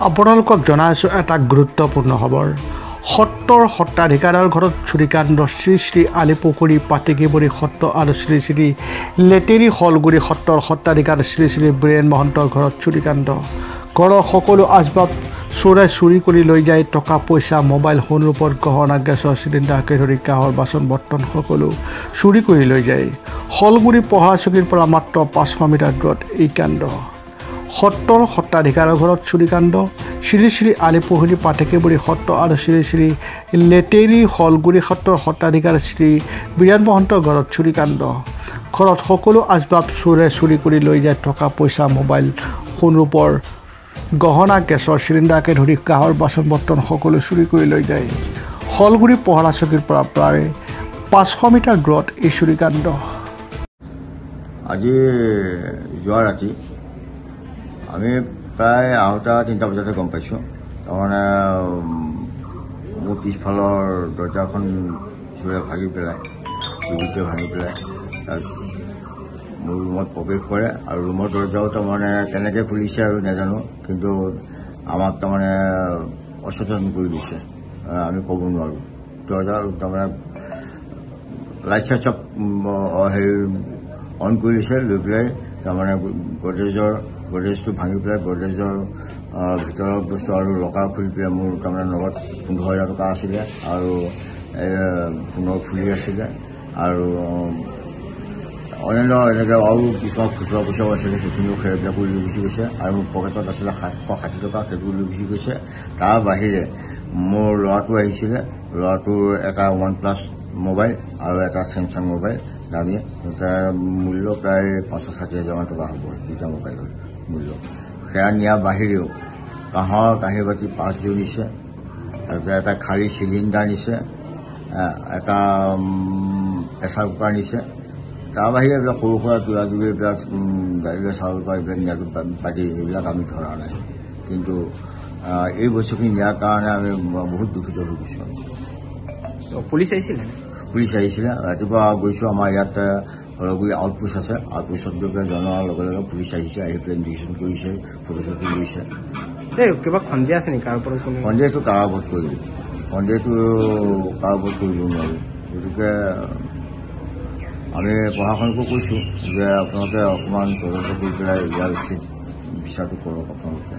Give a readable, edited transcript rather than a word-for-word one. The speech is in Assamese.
আপোনালোকক জনাইছোঁ এটা গুৰুত্বপূৰ্ণ খবৰ। সত্ৰৰ সত্ৰাধিকাৰৰ ঘৰত চুৰিকাণ্ড। শ্ৰী শ্ৰী আলিপুখুৰী পাতিকিবৰী সত্ৰ আৰু শ্ৰী শ্ৰী লেটেৰী শলগুৰি সত্ৰৰ সত্ৰাধিকাৰ শ্ৰী শ্ৰী বীৰেন মহন্তৰ ঘৰত চুৰিকাণ্ড। ঘৰৰ সকলো আচবাব চোৰে চুৰি কৰি লৈ যায়। টকা পইচা, মোবাইল, সোণ ৰূপৰ গহনা, গেছৰ চিলিণ্ডাৰকে ধৰি কাঁহৰ বাচন বৰ্তন সকলো চুৰি কৰি লৈ যায়। শলগুৰি পহৰা চকীৰ পৰা মাত্ৰ 500 মিটাৰ দূৰত এই কাণ্ড। সত্ৰৰ সত্ৰাধিকাৰৰ ঘৰত চুৰিকাণ্ড। শ্ৰী শ্ৰী আলিপুখুৰী পাতিকিবৰী সত্ৰ আৰু শ্ৰী শ্ৰী লেটেৰী শলগুৰি সত্ৰৰ সত্ৰাধিকাৰ শ্ৰী বীৰেন মহন্তৰ ঘৰত চুৰিকাণ্ড। ঘৰত সকলো আচবাব চোৰে চুৰি কৰি লৈ যায়। টকা পইচা, মোবাইল, সোণ ৰূপৰ গহনা, গেছৰ চিলিণ্ডাৰকে ধৰি কাঁহৰ বাচন বৰ্তন সকলো চুৰি কৰি লৈ যায়। শলগুৰি পহৰা চকীৰ পৰা প্ৰায় 500 মিটাৰ দূৰত এই চুৰিকাণ্ড। আজি যোৱা ৰাতি আমি প্ৰায় 2:30 বজাতে গম পাইছোঁ। তাৰমানে মোৰ পিছফালৰ দৰ্জাখন চোৰে ভাঙি পেলাই, চুৰিতে ভাঙি পেলাই তাৰপিছত মোৰ ৰুমত প্ৰৱেশ কৰে আৰু ৰুমৰ দৰ্জাও তাৰমানে কেনেকৈ খুলিছে আৰু নাজানো, কিন্তু আমাক তাৰমানে অচেতন কৰি দিছে। আমি ক'ব নোৱাৰোঁ। দৰ্জা তাৰমানে লাইট চাইট চব অন কৰি দিছে, লৈ পেলাই তাৰমানে গডৰেজটো ভাঙি পেলাই গডৰেজৰ ভিতৰৰ বস্তু আৰু লকাৰ খুলি পেলাই মোৰ তাৰমানে নগদ 15,000 টকা আছিলে আৰু সোণৰ ফুলি আছিলে আৰু অন্যান্য এনেকৈ আৰু কিছুমান খুচুৰা পইচাও আছিলে, সেইখিনিও সেইবিলাক কৰি লৈ গুচি গৈছে আৰু মোৰ পকেটত আছিলে 760 টকা, সেইটো লৈ গুচি গৈছে। তাৰ বাহিৰে মোৰ ল'ৰাটো আহিছিলে, ল'ৰাটোৰ এটা OnePlus মোবাইল আৰু এটা চেমচাং মোবাইল দামী, তাৰ মূল্য প্ৰায় 50-60,000 টকা হ'ব দুটা মোবাইলৰ মূল্য। সেয়া নিয়াৰ বাহিৰেও কাঁহৰ কাঁহী বাতি 5যোৰ নিছে, তাৰপিছত এটা খালী চিলিণ্ডাৰ নিছে, এটা প্ৰেছাৰ কুকাৰ নিছে। তাৰ বাহিৰে এইবিলাক সৰু সুৰা কিবা কিবি এইবিলাক দাইলৰ চাউল বা এইবিলাক নিয়াটো বাকী এইবিলাক আমি ধৰা নাই, কিন্তু এই বস্তুখিনি নিয়াৰ কাৰণে আমি বহুত দুখিত হৈ গৈছোঁ। পুলিচ আহিছিলে? পুলিচ আহিছিলে। ৰাতিপুৱা গৈছোঁ, আমাৰ ইয়াত শলগুৰি আউটপোষ্ট আছে, আউটপোষ্টত গৈ পেলাই জনোৱাৰ লগে লগে পুলিচ আহিছে, আহি পেলাই ইনভেষ্টিগেশ্যন কৰিছে, ফটো চটো লৈছে। কিবা সন্দেহ আছে নেকি? সন্দেহটো কাৰ ওপৰত কৰিব, সন্দেহটো কাৰ ওপৰত কৰিব নোৱাৰোঁ। গতিকে আমি প্ৰশাসনকো কৈছোঁ যে আপোনালোকে অকণমান তদন্ত কৰি পেলাই ইয়াৰ উচিত বিচাৰটো কৰক আপোনালোকে।